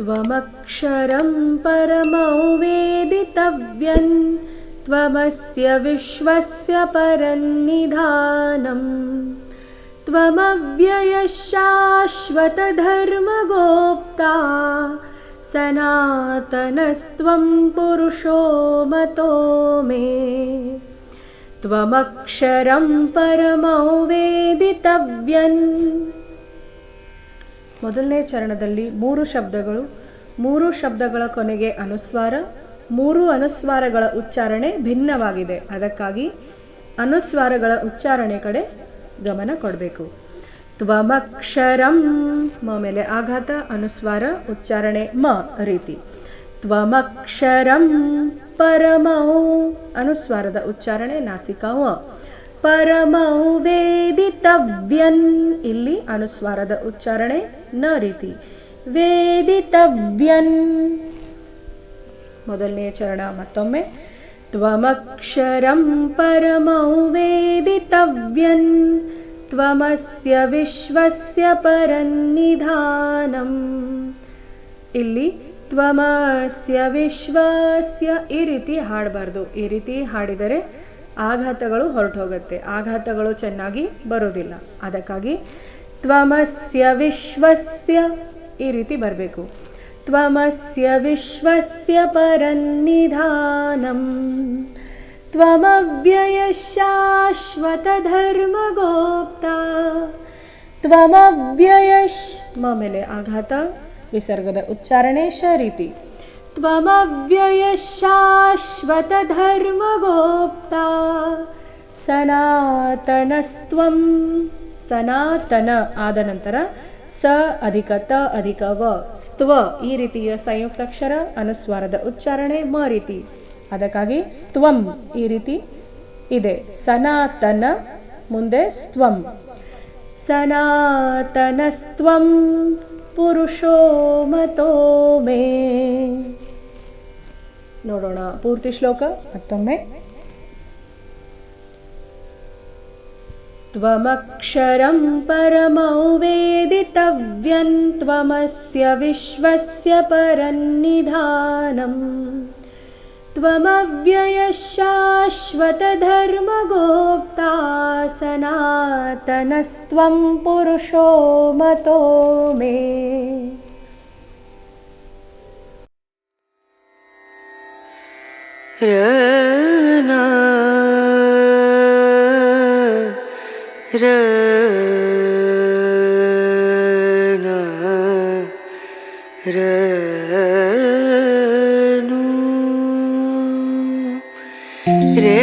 त्वमक्षरं परमौवेदितव्यं त्वमस्य विश्वस्य परन्निधानम् त्वमव्ययः शाश्वतधर्मगोप्ता सनातनस्त्वं पुरुषो मतो मे त्वमक्षरं परमौवेदितव्ಯಂ. ಮೊದಲನೇ ಚರಣದಲ್ಲಿ 3 ಶಬ್ದಗಳು, 3 ಶಬ್ದಗಳ ಕೊನೆಗೆ ಅನುಸ್ವಾರ, 3 ಅನುಸ್ವಾರಗಳ ಉಚ್ಚಾರಣೆ ಭಿನ್ನವಾಗಿದೆ. ಅದಕ್ಕಾಗಿ ಅನುಸ್ವಾರಗಳ ಉಚ್ಚಾರಣೆ ಕಡೆ ಗಮನ ಕೊಡಬೇಕು. ತ್ವಮಕ್ಷರಂ ಮ ಮೇಲೆ ಆಘಾತ, ಅನುಸ್ವಾರ, ಉಚ್ಚಾರಣೆ ಮ ರೀತಿ. ತ್ವಮಕ್ಷರಂ ಪರಮೌ ಅನುಸ್ವಾರದ ಉಚ್ಚಾರಣೆ ನಾಸಿಕಾ ವ. ಪರಮೌ ವೇದಿತವ್ಯಂ ಇಲ್ಲಿ ಅನುಸ್ವಾರದ ಉಚ್ಚಾರಣೆ ನ ರೀತಿ. ವೇದಿತವ್ಯಂ. ಮೊದಲನೆಯ ಚರಣ ಮತ್ತೊಮ್ಮೆ. ತ್ವಮಕ್ಷರಂ ಪರಮೌ ವೇದಿತವ್ಯಂ ತ್ವಮಸ್ಯ ವಿಶ್ವಸ್ಯ ಪರನ್ನಿಧಾನಂ. ಇಲ್ಲಿ ತ್ವಮಸ್ಯ ವಿಶ್ವಸ್ಯ ಈ ರೀತಿ ಹಾಡಬಾರ್ದು. ಈ ರೀತಿ ಹಾಡಿದರೆ ಆಘಾತಗಳು ಹೊರಟು ಹೋಗುತ್ತೆ, ಆಘಾತಗಳು ಚೆನ್ನಾಗಿ ಬರೋದಿಲ್ಲ. ಅದಕ್ಕಾಗಿ ತ್ವಮಸ್ಯ ವಿಶ್ವಸ್ಯ ಈ ರೀತಿ ಬರಬೇಕು. ತ್ವಮಸ್ಯ ವಿಶ್ವಸ್ಯ ಪರನ್ನಿಧಾನಂ ತ್ವಮವ್ಯಯಃ ಶಾಶ್ವತಧರ್ಮಗೋಪ್ತಾ ತ್ವಮವ್ಯಯಃ ಮ ಮೇಲೆ ಆಘಾತ, ವಿಸರ್ಗದ ಉಚ್ಚಾರಣೆ ಶ ರೀತಿ. ತ್ವಮವ್ಯಯಃ ಶಾಶ್ವತಧರ್ಮಗೋಪ್ತಾ ಸನಾತನಸ್ತ್ವಂ ಸನಾತನ ಆದ ನಂತರ ಸ ಅಧಿಕ ತ ಅಧಿಕ ವ ಸ್ತ್ವ ಈ ರೀತಿಯ ಸಂಯುಕ್ತಾಕ್ಷರ ಅನುಸ್ವಾರದ ಉಚ್ಚಾರಣೆ ಮ ರೀತಿ. ಅದಕ್ಕಾಗಿ ಸ್ತ್ವಂ ಈ ರೀತಿ ಇದೆ. ಸನಾತನ ಮುಂದೆ ಸ್ತ್ವಂ. ಸನಾತನಸ್ತ್ವಂ ಪುರುಷೋ ಮತೋ ಮೇ. ನೋಡೋಣ ಪೂರ್ತಿ ಶ್ಲೋಕ ಮತ್ತೊಮ್ಮೆ. ತ್ವಮಕ್ಷರಂ ಪರಮೌ ವೇದಿತವ್ಯಂ ತ್ವಮಸ್ಯ ವಿಶ್ವಸ್ಯ ಪರನ್ನಿಧಾನಂ ತ್ವಮವ್ಯಯಃ ಶಾಶ್ವತಧರ್ಮಗೋಪ್ತಾ ಸನಾತನಸ್ತ್ವಂ ಪುರುಷೋ ಮತೋ ಮೇ. ರನಾ ರನಾ ರನು ರೇ